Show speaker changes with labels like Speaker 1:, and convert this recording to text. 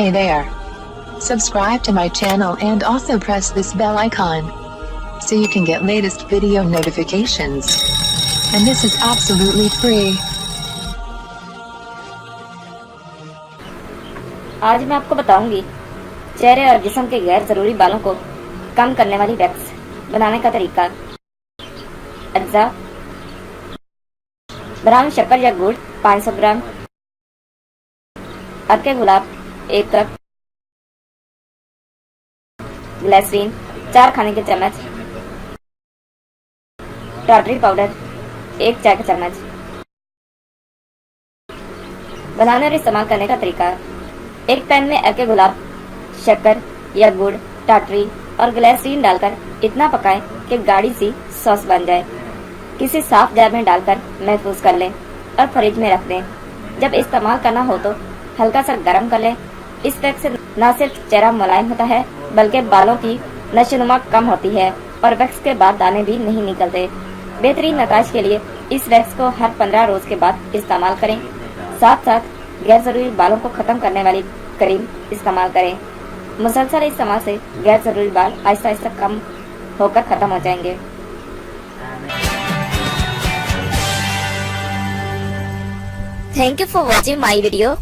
Speaker 1: Hey there. Subscribe to my channel and also press this bell icon so you can get latest video notifications. And this is absolutely free.
Speaker 2: आज मैं आपको बताऊंगी चेहरे और जिस्म के गैर जरूरी बालों को कम करने वाली वैक्स बनाने का तरीका। अज्जा: ब्राउन शक्कर या गुड़ 500 ग्राम, अर्के गुलाब 1 कप, ग्लिसरीन 4 खाने के चम्मच, टाटरी पाउडर 1 चाय का चम्मच। बनाने और इस्तेमाल करने का तरीका। एक पैन में अर्के गुलाब, शक्कर या गुड़, टाटरी और ग्लिसरीन डालकर इतना पकाएं कि गाढ़ी सी सॉस बन जाए। किसी साफ जार में डालकर महफूज कर लें और फ्रिज में रख दें। जब इस्तेमाल करना हो तो हल्का सा गर्म कर लें। इस वैक्स से न सिर्फ चेहरा मुलायम होता है बल्कि बालों की नशोनुमा कम होती है और वैक्स के बाद दाने भी नहीं निकलते। बेहतरीन नताज के लिए इस वैक्स को हर 15 रोज के बाद इस्तेमाल करें। साथ साथ गैर जरूरी बालों को खत्म करने वाली क्रीम इस्तेमाल करें। मुसलसल इस्तेमाल से गैर जरूरी बाल आहिस्ता आहिस्ता कम होकर खत्म हो जाएंगे। Thank you for watching my video.